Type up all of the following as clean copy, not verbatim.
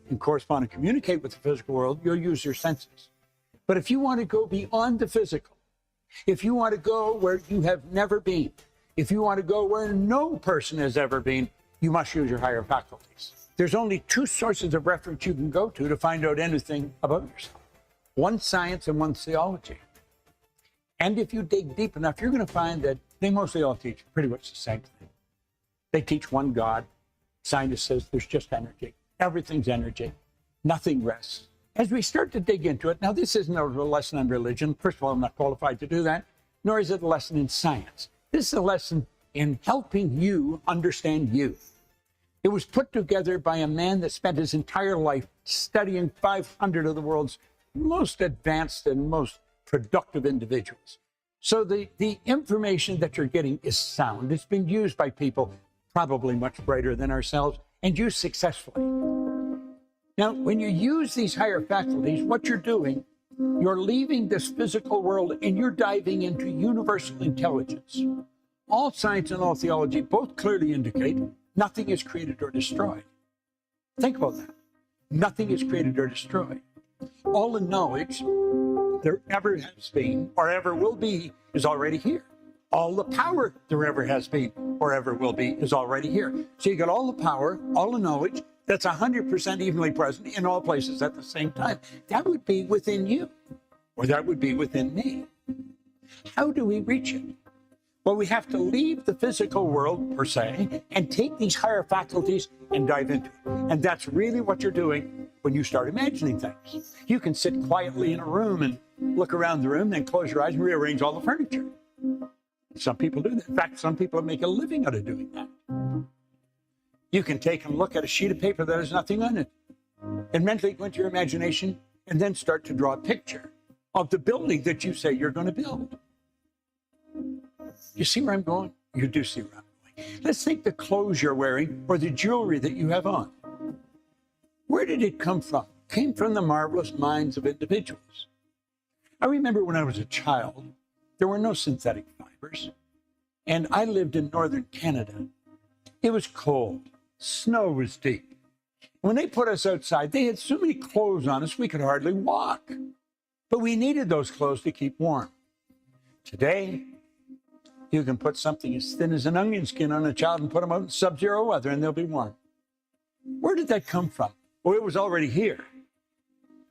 and correspond and communicate with the physical world, you'll use your senses. But if you want to go beyond the physical, if you want to go where you have never been, if you want to go where no person has ever been, you must use your higher faculties. There's only two sources of reference you can go to find out anything about yourself. One science and one theology. And if you dig deep enough, you're going to find that they mostly all teach pretty much the same thing. They teach one God. Scientist says there's just energy. Everything's energy. Nothing rests. As we start to dig into it, now this isn't a lesson on religion. First of all, I'm not qualified to do that, nor is it a lesson in science. This is a lesson in helping you understand you. It was put together by a man that spent his entire life studying 500 of the world's most advanced and most productive individuals. So the information that you're getting is sound. It's been used by people probably much brighter than ourselves and used successfully. Now, when you use these higher faculties, what you're doing, you're leaving this physical world and you're diving into universal intelligence. All science and all theology both clearly indicate nothing is created or destroyed. Think about that. Nothing is created or destroyed. All the knowledge there ever has been or ever will be is already here. All the power there ever has been or ever will be is already here. So you got all the power, all the knowledge, that's 100% evenly present in all places at the same time. That would be within you, or that would be within me. How do we reach it? Well, we have to leave the physical world, per se, and take these higher faculties and dive into it. And that's really what you're doing when you start imagining things. You can sit quietly in a room and look around the room, then close your eyes and rearrange all the furniture. Some people do that. In fact, some people make a living out of doing that. You can take and look at a sheet of paper that has nothing on it and mentally go into your imagination and then start to draw a picture of the building that you say you're going to build. You see where I'm going? You do see where I'm going. Let's think the clothes you're wearing or the jewelry that you have on. Where did it come from? It came from the marvelous minds of individuals. I remember when I was a child, there were no synthetic fibers, and I lived in northern Canada. It was cold. Snow was deep. When they put us outside, they had so many clothes on us we could hardly walk. But we needed those clothes to keep warm. Today, you can put something as thin as an onion skin on a child and put them out in sub-zero weather and they'll be warm. Where did that come from? Well, it was already here.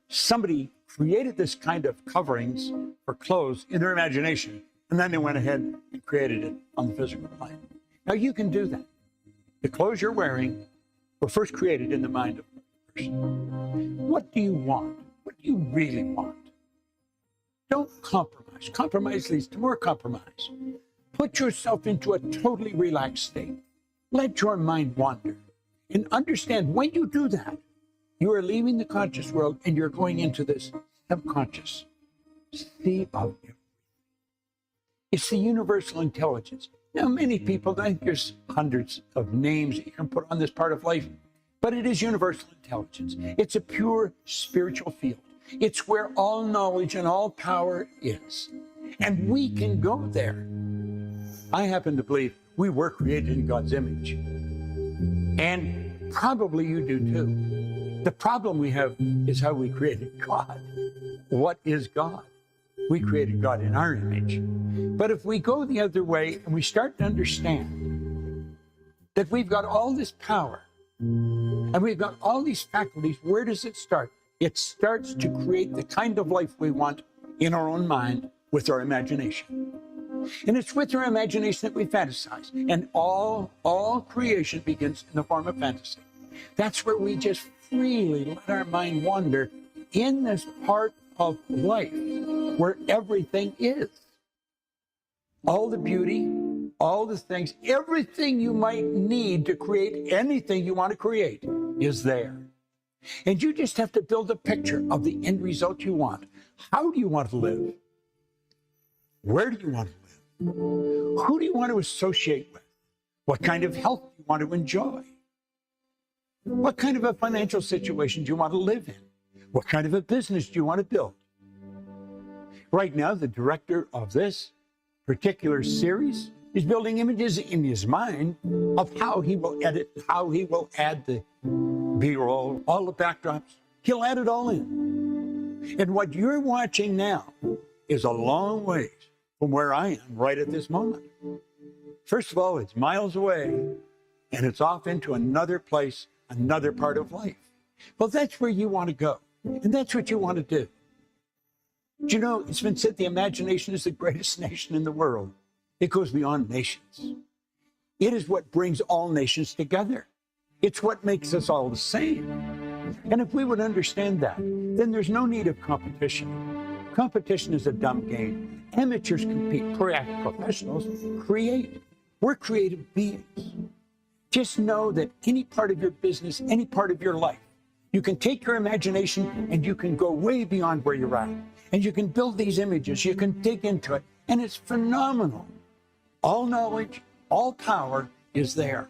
Somebody created this kind of coverings for clothes in their imagination, and then they went ahead and created it on the physical plane. Now you can do that. The clothes you're wearing were first created in the mind of a person. What do you want? What do you really want? Don't compromise. Compromise leads to more compromise. Put yourself into a totally relaxed state. Let your mind wander. And understand when you do that, you are leaving the conscious world and you're going into this subconscious sea of everything. It's the universal intelligence. Now, many people think there's hundreds of names that you can put on this part of life, but it is universal intelligence. It's a pure spiritual field. It's where all knowledge and all power is. And we can go there. I happen to believe we were created in God's image. And probably you do too. The problem we have is how we created God. What is God? We created God in our image. But if we go the other way and we start to understand that we've got all this power and we've got all these faculties, where does it start? It starts to create the kind of life we want in our own mind with our imagination. And it's with our imagination that we fantasize. And all creation begins in the form of fantasy. That's where we just freely let our mind wander in this part of life where everything is. All the beauty, all the things, everything you might need to create anything you want to create is there. And you just have to build a picture of the end result you want. How do you want to live? Where do you want to live? Who do you want to associate with? What kind of health do you want to enjoy? What kind of a financial situation do you want to live in? What kind of a business do you want to build? Right now, the director of this particular series is building images in his mind of how he will edit, how he will add the B-roll, all the backdrops. He'll add it all in. And what you're watching now is a long ways from where I am right at this moment. First of all, it's miles away, and it's off into another place, another part of life. Well, that's where you want to go, and that's what you want to do. Do you know, it's been said the imagination is the greatest nation in the world. It goes beyond nations. It is what brings all nations together. It's what makes us all the same. And if we would understand that, then there's no need of competition. Competition is a dumb game. Amateurs compete, professionals create. We're creative beings. Just know that any part of your business, any part of your life, you can take your imagination and you can go way beyond where you're at. And you can build these images, you can dig into it, and it's phenomenal. All knowledge, all power is there.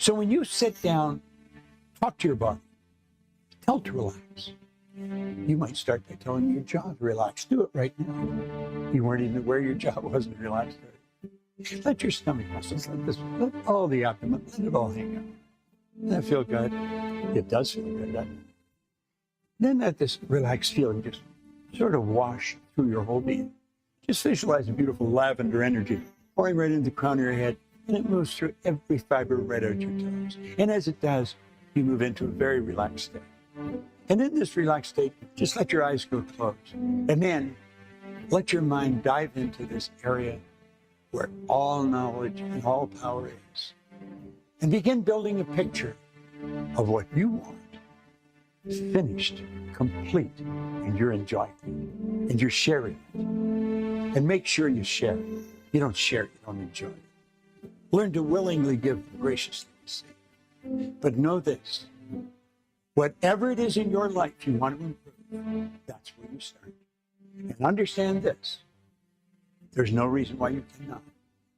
So when you sit down, talk to your body, tell it to relax. You might start by telling your jaw to relax. Do it right now. You weren't even aware your jaw wasn't relaxed. Let your stomach muscles, let all the abdomen, let it all hang out. Doesn't that feel good? It does feel good, doesn't it? Then let this relaxed feeling just sort of wash through your whole being. Just visualize a beautiful lavender energy pouring right into the crown of your head, and it moves through every fiber right out your toes. And as it does, you move into a very relaxed state. And in this relaxed state, just let your eyes go closed. And then let your mind dive into this area where all knowledge and all power is. And begin building a picture of what you want. Finished, complete, and you're enjoying it. And you're sharing it. And make sure you share it. You don't share it, you don't enjoy it. Learn to willingly give, graciously receive. But know this, whatever it is in your life you want to improve, that's where you start. And understand this, there's no reason why you cannot.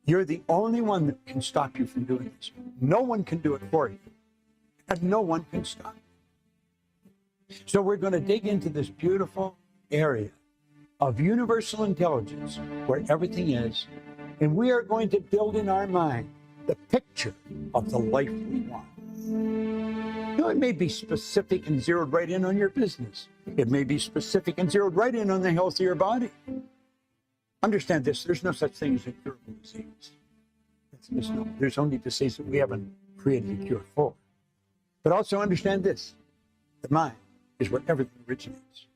You're the only one that can stop you from doing this. No one can do it for you. And no one can stop you. So we're going to dig into this beautiful area of universal intelligence where everything is, and we are going to build in our mind the picture of the life we want. You know, it may be specific and zeroed right in on your business. It may be specific and zeroed right in on the health of your body. Understand this, there's no such thing as incurable disease. That's a misnomer. There's only disease that we haven't created a cure for. But also understand this, the mind is where everything originates.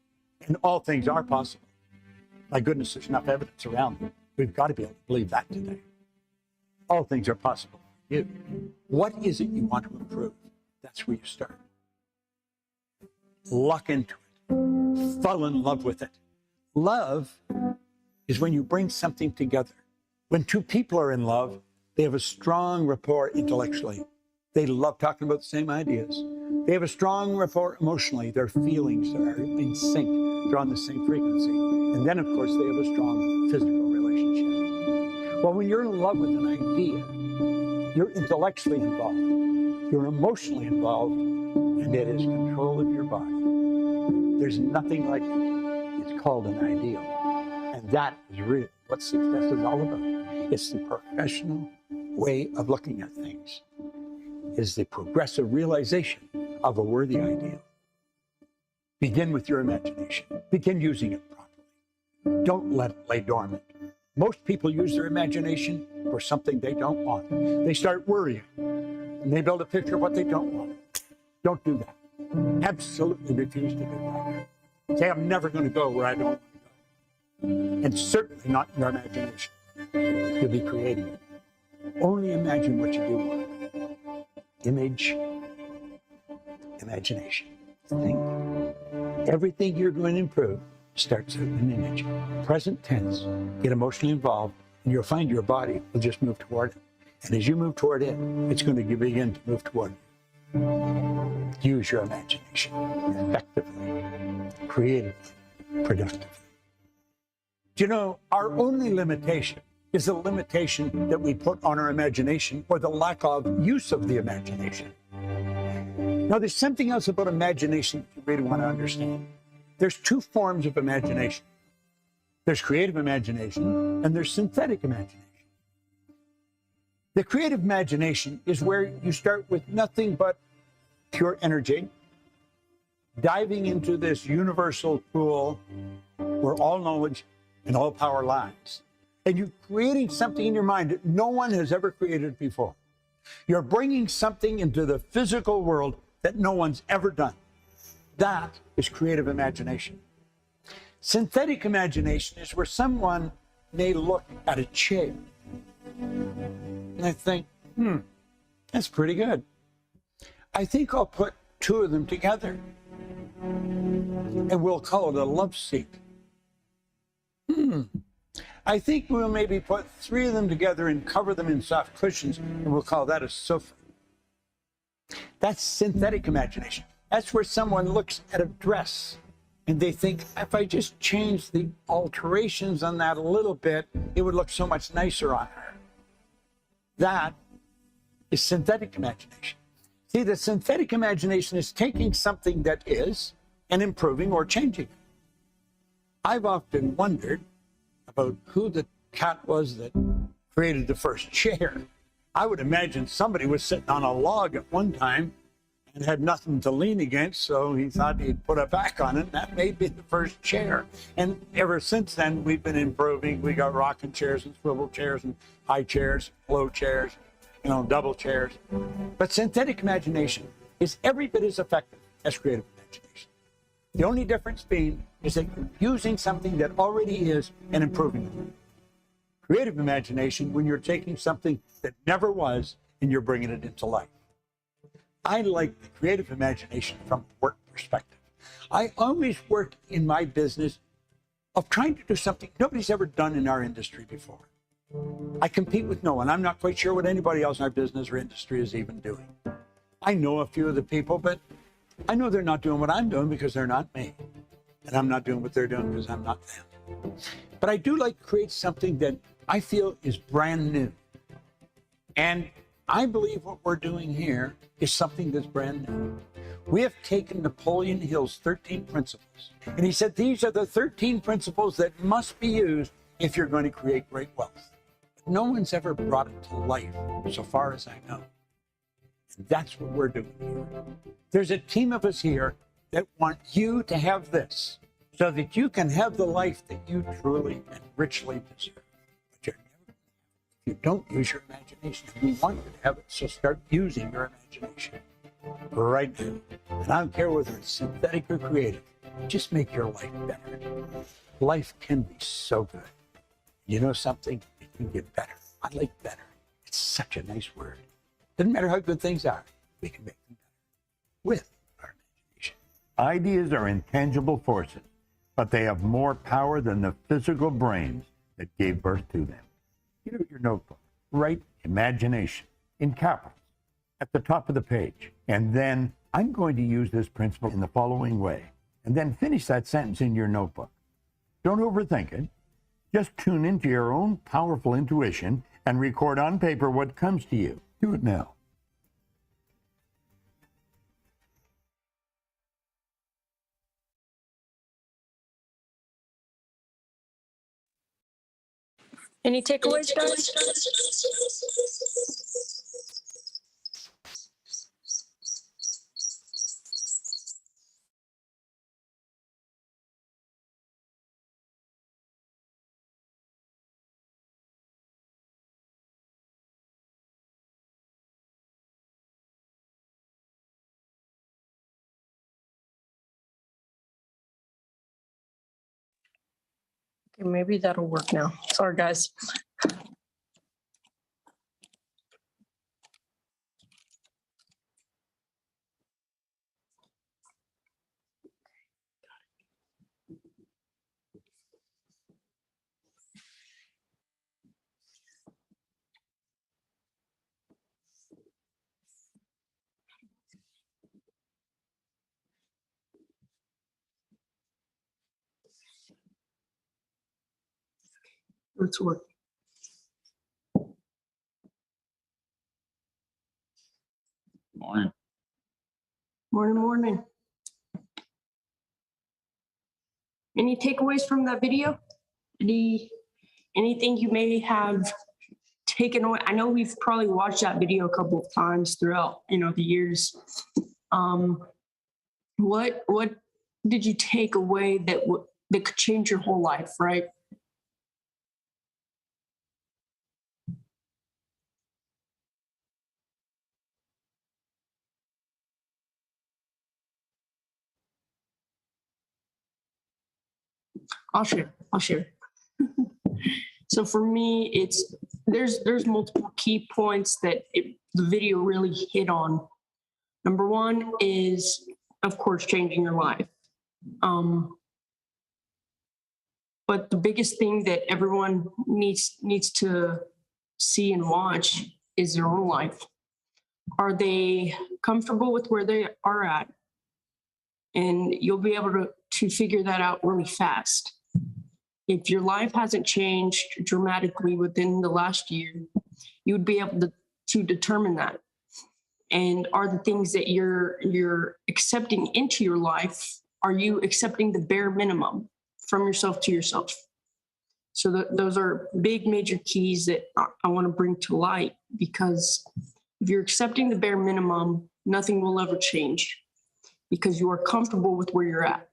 And all things are possible. My goodness, there's enough evidence around it. We've got to be able to believe that today. All things are possible for you. What is it you want to improve? That's where you start. Lock into it. Fall in love with it. Love is when you bring something together. When two people are in love, they have a strong rapport intellectually. They love talking about the same ideas. They have a strong rapport emotionally. Their feelings are in sync. They're on the same frequency. And then, of course, they have a strong physical relationship. Well, when you're in love with an idea, you're intellectually involved. You're emotionally involved, and it is control of your body. There's nothing like it. It's called an ideal. And that is really what success is all about. It's the professional way of looking at things. It's the progressive realization of a worthy ideal. Begin with your imagination. Begin using it properly. Don't let it lay dormant. Most people use their imagination for something they don't want. They start worrying, and they build a picture of what they don't want. Don't do that. Absolutely refuse to do that. Say, I'm never going to go where I don't want to go. And certainly not in your imagination. You'll be creating it. Only imagine what you do want. Image, imagination. Think. Everything you're going to improve starts with an image. Present tense, get emotionally involved, and you'll find your body will just move toward it. And as you move toward it, it's going to begin to move toward you. Use your imagination effectively, creatively, productively. Do you know, our only limitation is the limitation that we put on our imagination or the lack of use of the imagination. Now, there's something else about imagination that you really want to understand. There's two forms of imagination. There's creative imagination and there's synthetic imagination. The creative imagination is where you start with nothing but pure energy, diving into this universal pool where all knowledge and all power lies. And you're creating something in your mind that no one has ever created before. You're bringing something into the physical world that no one's ever done. That is creative imagination. Synthetic imagination is where someone may look at a chair and I think, that's pretty good. I think I'll put two of them together and we'll call it a love seat. I think we'll maybe put three of them together and cover them in soft cushions, and we'll call that a sofa. That's synthetic imagination. That's where someone looks at a dress and they think, if I just change the alterations on that a little bit, it would look so much nicer on her. That is synthetic imagination. See, the synthetic imagination is taking something that is and improving or changing it. I've often wondered about who the cat was that created the first chair. I would imagine somebody was sitting on a log at one time and had nothing to lean against, so he thought he'd put a back on it, and that may be the first chair. And ever since then, we've been improving. We got rocking chairs and swivel chairs and high chairs, low chairs, double chairs. But synthetic imagination is every bit as effective as creative imagination. The only difference being is that you're using something that already is and improving it. Creative imagination, when you're taking something that never was and you're bringing it into life. I like the creative imagination from a work perspective. I always work in my business of trying to do something nobody's ever done in our industry before. I compete with no one. I'm not quite sure what anybody else in our business or industry is even doing. I know a few of the people, but I know they're not doing what I'm doing because they're not me. And I'm not doing what they're doing because I'm not them. But I do like to create something that I feel is brand new. And I believe what we're doing here is something that's brand new. We have taken Napoleon Hill's 13 principles, and he said these are the 13 principles that must be used if you're going to create great wealth. No one's ever brought it to life, so far as I know. And that's what we're doing here. There's a team of us here that want you to have this so that you can have the life that you truly and richly deserve. But you're never, if you don't use your imagination, we want you to have it, so start using your imagination right now. And I don't care whether it's synthetic or creative, just make your life better. Life can be so good. You know something? It can get better. I like better. It's such a nice word. Doesn't matter how good things are, we can make them better with our imagination. Ideas are intangible forces, but they have more power than the physical brains that gave birth to them. You know, your notebook, write imagination in capitals at the top of the page. And then I'm going to use this principle in the following way, and then finish that sentence in your notebook. Don't overthink it. Just tune into your own powerful intuition and record on paper what comes to you. Do it now. Any takeaways, guys? Okay, maybe that'll work now. Sorry, guys. Let's work. Morning. Morning. Any takeaways from that video? Anything you may have taken away? I know we've probably watched that video a couple of times throughout, the years. What did you take away that that could change your whole life, right? I'll share. So for me, there's multiple key points that the video really hit on. Number one is, of course, changing your life. But the biggest thing that everyone needs to see and watch is their own life. Are they comfortable with where they are at? And you'll be able to figure that out really fast. If your life hasn't changed dramatically within the last year, you would be able to determine that. And are the things that you're accepting into your life, are you accepting the bare minimum from yourself to yourself? So those are big major keys that I want to bring to light, because if you're accepting the bare minimum, nothing will ever change because you are comfortable with where you're at.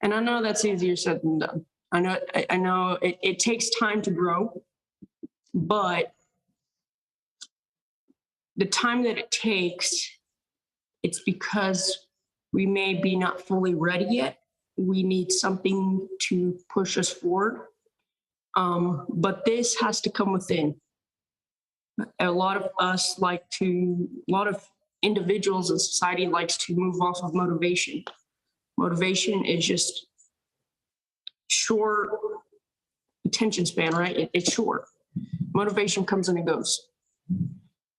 And I know that's easier said than done. I know it takes time to grow, but the time that it takes, it's because we may be not fully ready yet. We need something to push us forward. But this has to come within. A lot of individuals in society likes to move off of motivation. Motivation is just short attention span, right? It's short. Motivation comes and it goes.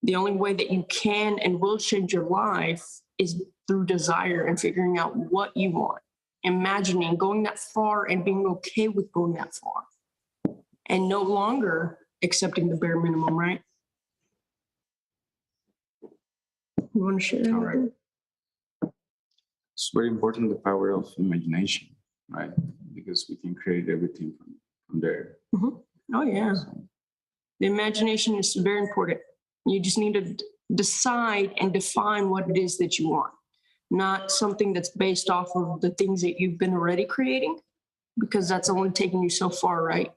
The only way that you can and will change your life is through desire and figuring out what you want, imagining going that far and being okay with going that far, and no longer accepting the bare minimum, right? You want to share that? All right. It's very important, the power of imagination, right? Because we can create everything from there. Oh, yeah. So, The imagination is very important. You just need to decide and define what it is that you want, not something that's based off of the things that you've been already creating, because that's only taking you so far, right?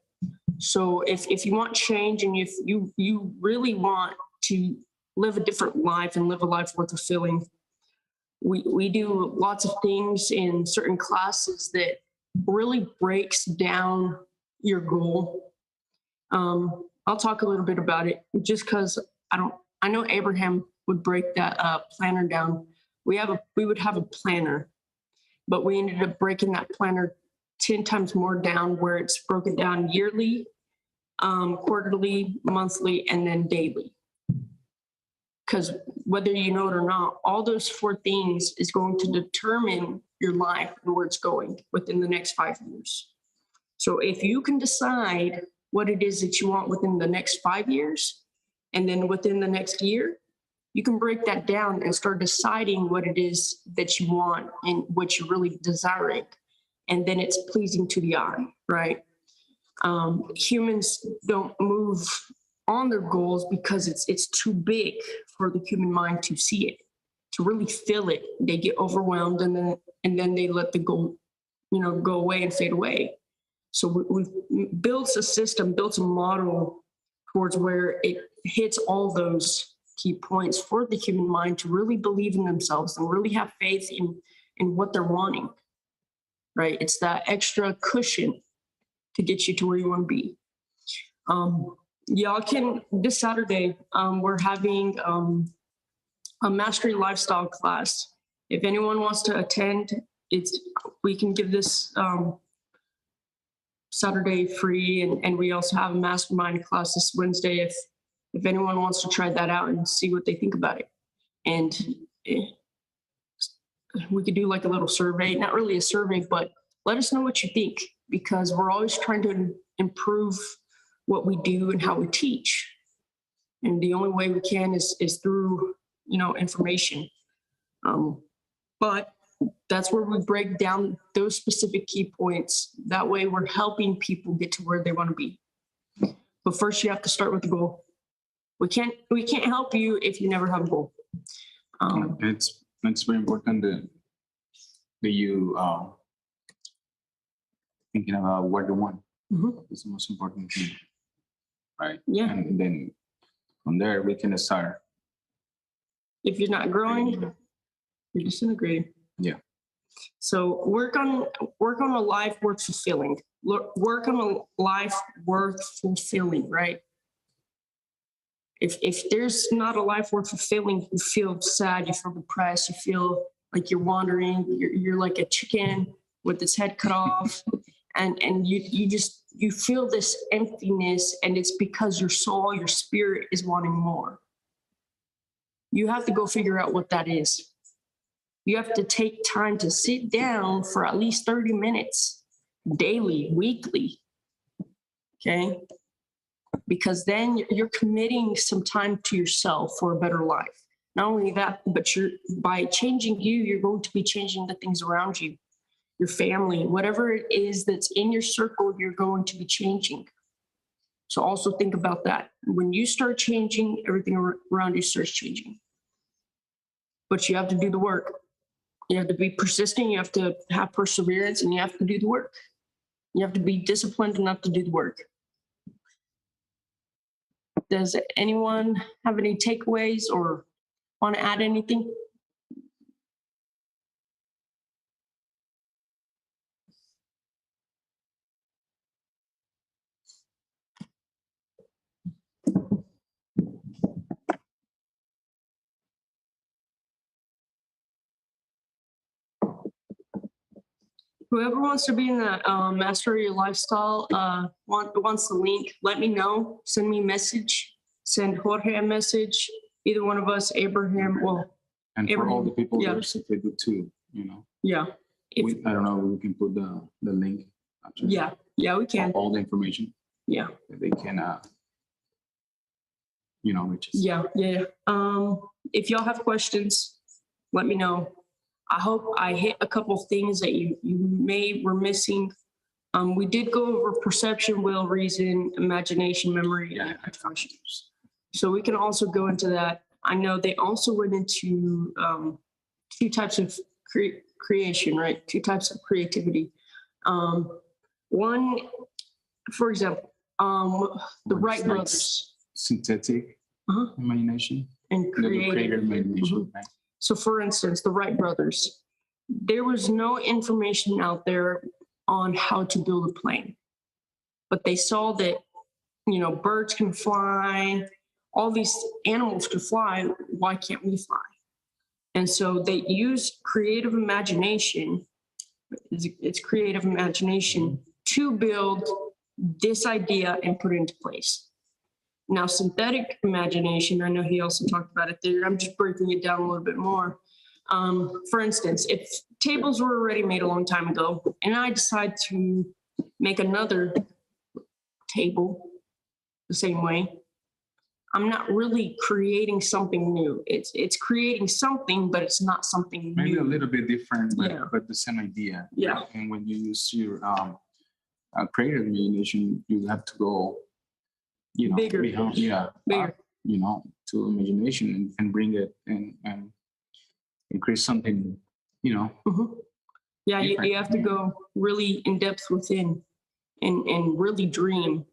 So if you want change and if you really want to live a different life and live a life worth fulfilling, we do lots of things in certain classes that really breaks down your goal. I'll talk a little bit about it just because I know Abraham would break that planner down. We would have a planner, but we ended up breaking that planner 10 times more down, where it's broken down yearly, quarterly, monthly, and then daily. Because whether you know it or not, all those 4 things is going to determine your life and where it's going within the next 5 years. So if you can decide what it is that you want within the next 5 years, and then within the next year, you can break that down and start deciding what it is that you want and what you're really desiring. And then it's pleasing to the eye, right? Humans don't move on their goals because it's too big for the human mind to see it, to really feel it. They get overwhelmed and then they let the goal, go away and fade away. So we've built a system, built a model towards where it hits all those key points for the human mind to really believe in themselves and really have faith in what they're wanting, right? It's that extra cushion to get you to where you want to be. Y'all can, this Saturday, we're having a mastery lifestyle class. If anyone wants to attend, we can give this Saturday free, and we also have a mastermind class this Wednesday if anyone wants to try that out and see what they think about it. And we could do like a little survey, not really a survey, but let us know what you think, because we're always trying to improve what we do and how we teach. And the only way we can is through, information. But that's where we break down those specific key points. That way we're helping people get to where they want to be. But first you have to start with the goal. We can't help you if you never have a goal. It's very important that you thinking about what you want. Mhm. It's the most important thing, right? Yeah. And then from there we can start. If you're not growing, you're disintegrating. Yeah. So work on a life worth fulfilling. Work on a life worth fulfilling, right? If there's not a life worth fulfilling, you feel sad, you feel depressed, you feel like you're wandering, you're like a chicken with its head cut off, and you feel this emptiness, and it's because your soul, your spirit is wanting more. You have to go figure out what that is. You have to take time to sit down for at least 30 minutes daily, weekly. Okay? Because then you're committing some time to yourself for a better life. Not only that, but by changing you're going to be changing the things around you, your family, whatever it is that's in your circle, you're going to be changing. So also think about that. When you start changing, everything around you starts changing. But you have to do the work. You have to be persistent. You have to have perseverance, and you have to do the work. You have to be disciplined enough to do the work. Does anyone have any takeaways or want to add anything? Whoever wants to be in the Master Your Lifestyle wants the link, let me know. Send me a message. Send Jorge a message. Either one of us, Abraham. Well, And for all the people yeah. that are situated too, you know. Yeah. I don't know, we can put the link. After Yeah, we can. all the information Yeah. that they can, reach us. Yeah. If y'all have questions, let me know. I hope I hit a couple things that you were missing. We did go over perception, will, reason, imagination, memory, and functions. So we can also go into that. I know they also went into two types of creation, right? Two types of creativity. One, for example, the Wright brothers. Synthetic imagination. And creative imagination. Right? So for instance, the Wright brothers, there was no information out there on how to build a plane, but they saw that, birds can fly, all these animals can fly. Why can't we fly? And so they used creative imagination. It's creative imagination to build this idea and put it into place. Now, synthetic imagination, I know he also talked about it there. I'm just breaking it down a little bit more. For instance, if tables were already made a long time ago, and I decide to make another table the same way, I'm not really creating something new. It's creating something, but it's not something new. Maybe a little bit different, but the same idea. Yeah. Right? And when you use your creative imagination, you have to go, bigger. Bigger. To imagination and bring it and create something, Mm-hmm. Yeah, you have to go really in depth within and really dream,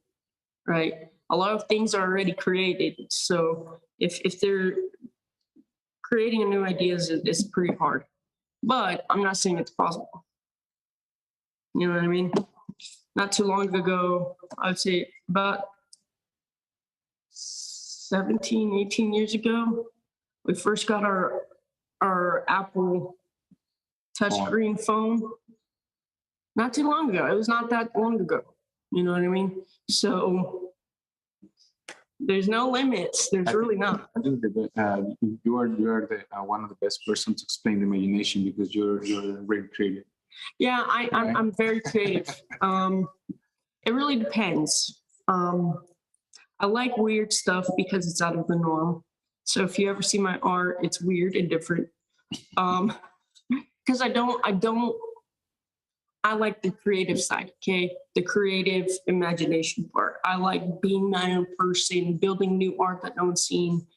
right? A lot of things are already created. So if they're creating a new ideas, it's pretty hard. But I'm not saying it's possible. You know what I mean? Not too long ago, I would say about 17, 18 years ago, we first got our Apple touchscreen phone. Not too long ago. It was not that long ago. You know what I mean? So there's no limits. There's really not. You are the one of the best persons to explain the imagination because you're very creative. Yeah, I'm very creative. It really depends. I like weird stuff because it's out of the norm. So if you ever see my art, it's weird and different. Because I don't I like the creative side, okay? The creative imagination part. I like being my own person, building new art that no one's seen.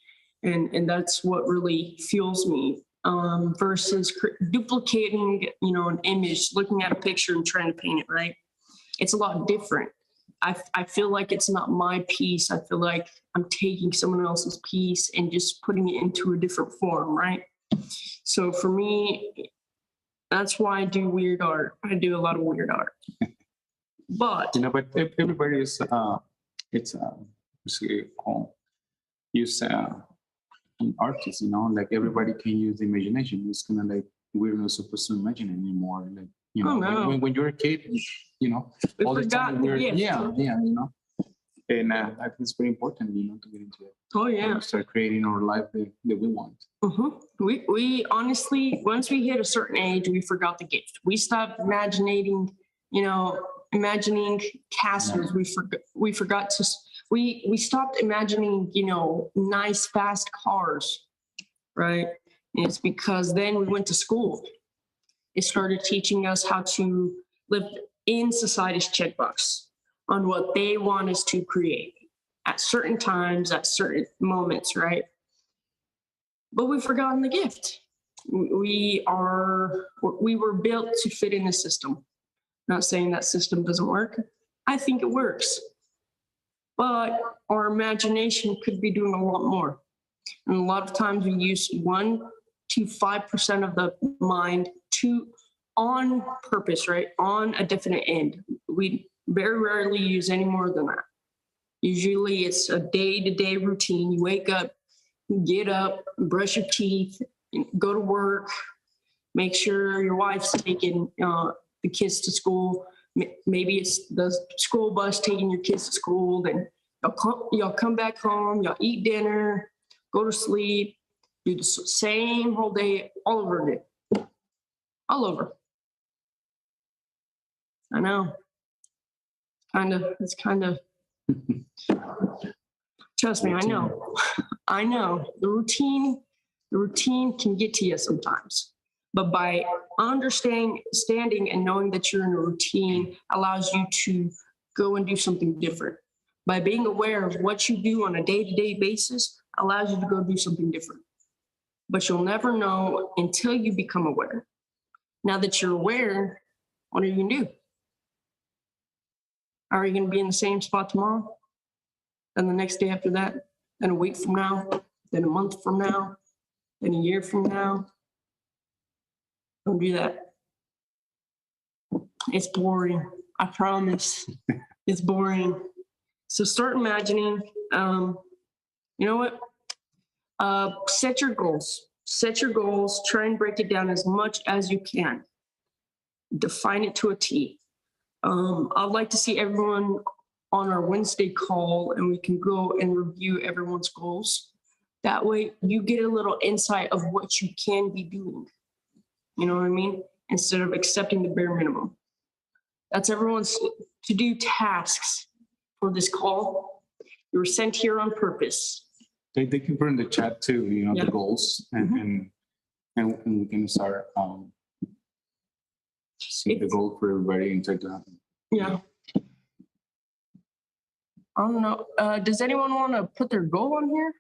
And that's what really fuels me versus duplicating, an image, looking at a picture and trying to paint it, right? It's a lot different. I feel like it's not my piece. I feel like I'm taking someone else's piece and just putting it into a different form, right? So for me, that's why I do weird art. I do a lot of weird art. But But everybody is it's what's it called? Use an artist, like everybody can use imagination. It's kind of like we're not supposed to imagine anymore. Like Oh, no. when you're a kid, We all the forgot time the we're gift. And I think it's very important, to get into it. oh yeah. Start creating our life that we want. We honestly, once we hit a certain age, we forgot the gift. We stopped imagining castles. We forgot to. We stopped imagining, nice fast cars, right? And it's because then we went to school. It started teaching us how to live in society's checkbox on what they want us to create at certain times, at certain moments, right? But we've forgotten the gift. We were built to fit in the system. Not saying that system doesn't work. I think it works. But our imagination could be doing a lot more. And a lot of times we use 1 to 5% of the mind on purpose, right? On a definite end. We very rarely use any more than that. Usually it's a day-to-day routine. You wake up, get up, brush your teeth, go to work, make sure your wife's taking the kids to school. Maybe it's the school bus taking your kids to school. Then y'all come back home, y'all eat dinner, go to sleep, do the same whole day all over again. All over. I know. It's kind of, trust me, I know. I know. The routine can get to you sometimes. But by understanding and knowing that you're in a routine allows you to go and do something different. By being aware of what you do on a day-to-day basis allows you to go do something different. But you'll never know until you become aware. Now that you're aware, what are you going to do? Are you going to be in the same spot tomorrow? Then the next day after that? Then a week from now? Then a month from now? Then a year from now? Don't do that. It's boring. I promise. It's boring. So start imagining. You know what? Set your goals. Set your goals. Try and break it down as much as you can. Define it to a T. I'd like to see everyone on our Wednesday call and we can go and review everyone's goals. That way you get a little insight of what you can be doing. You know what I mean? Instead of accepting the bare minimum. That's everyone's to-do tasks for this call. You were sent here on purpose. They can put in the chat too, Yeah. the goals and we can start seeing the goal for everybody and try to happen. Yeah. I don't know. Does anyone want to put their goal on here?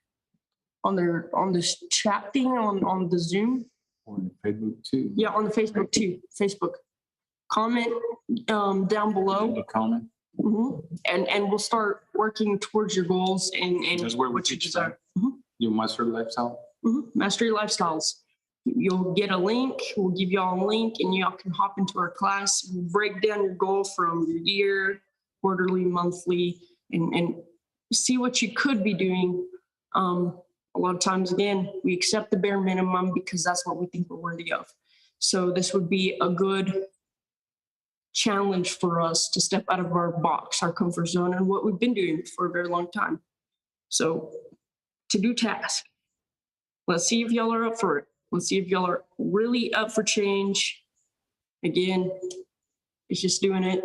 On this chat thing on the Zoom? On Facebook too. Yeah, on the Facebook too. Facebook. Comment down below. The comment. And we'll start working towards your goals and That's where we what you teach desire. your master lifestyle. Mastery Lifestyles. You'll get a link. We'll give y'all a link and y'all can hop into our class. We'll break down your goal from your year, quarterly, monthly, and see what you could be doing. A lot of times, again, we accept the bare minimum because that's what we think we're worthy of. So this would be a good challenge for us to step out of our box, our comfort zone, and what we've been doing for a very long time. So to-do task. Let's see if y'all are up for it. Let's see if y'all are really up for change. Again, it's just doing it.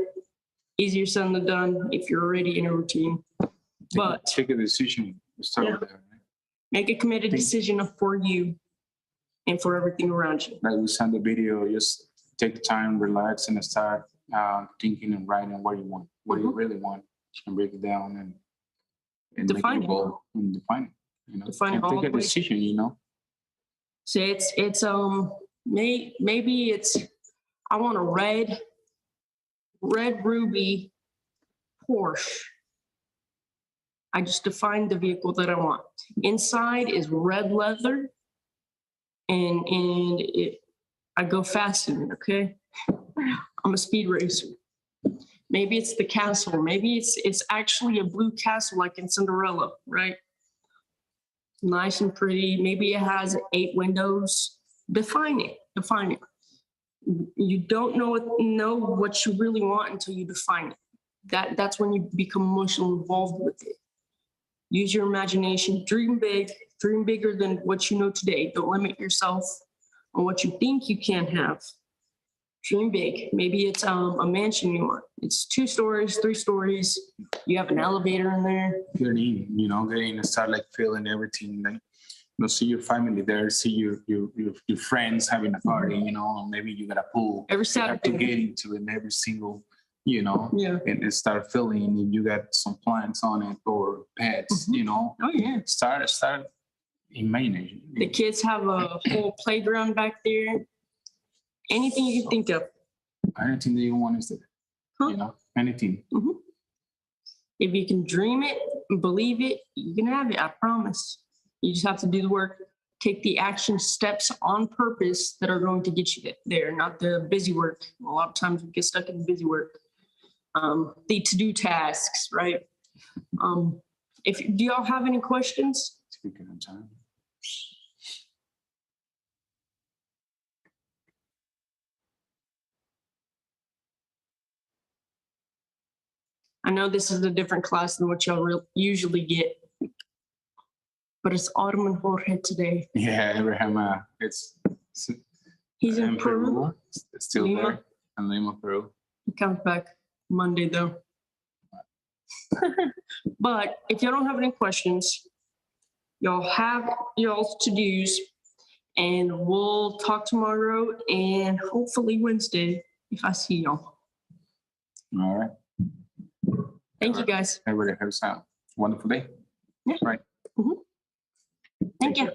Easier said than done if you're already in a routine. But Take a decision. Start with that. Right? make a committed decision for you and for everything around you. Like we send the video, just take time, relax, and start thinking and writing what you want, what you really want, and break it down and Define make it. a goal and define it. Define it and all take the a way. decision. So it's maybe it's I want a red ruby Porsche. I just defined the vehicle that I want. Inside is red leather, and I go fast in it. Okay, I'm a speed racer. Maybe it's the castle. Maybe it's actually a blue castle like in Cinderella, right? Nice and pretty. Maybe it has 8 windows. Define it. Define it. You don't know what you really want until you define it. That's when you become emotionally involved with it. Use your imagination. Dream big. Dream bigger than what you know today. Don't limit yourself on what you think you can have. Dream big. Maybe it's a mansion you want. It's 2 stories, 3 stories. You have an elevator in there. Get in and start like feeling everything. Like, see your family there, see your friends having a party, and maybe you got a pool. Every You have to Saturday. get into it every single, Yeah. and start feeling, and you got some plants on it or pets, Oh yeah. Start imagining. The kids have a whole playground back there. Anything you can think of. Anything that you want is there, Huh? anything. If you can dream it and believe it, you can have it. I promise. You just have to do the work. Take the action steps on purpose that are going to get you there, not the busy work. A lot of times we get stuck in busy work. The to-do tasks, right? Do y'all have any questions? Speaking of time. I know this is a different class than what y'all usually get, but it's Autumn and Jorge today. Yeah, Abraham, He's in Peru. It's still Lima. there, in Lima, Peru. He comes back Monday though. But if y'all don't have any questions, y'all have y'all's to-dos, and we'll talk tomorrow and hopefully Wednesday if I see y'all. All right. Thank you guys. Everybody have a wonderful day. Yeah. Right. Thank you.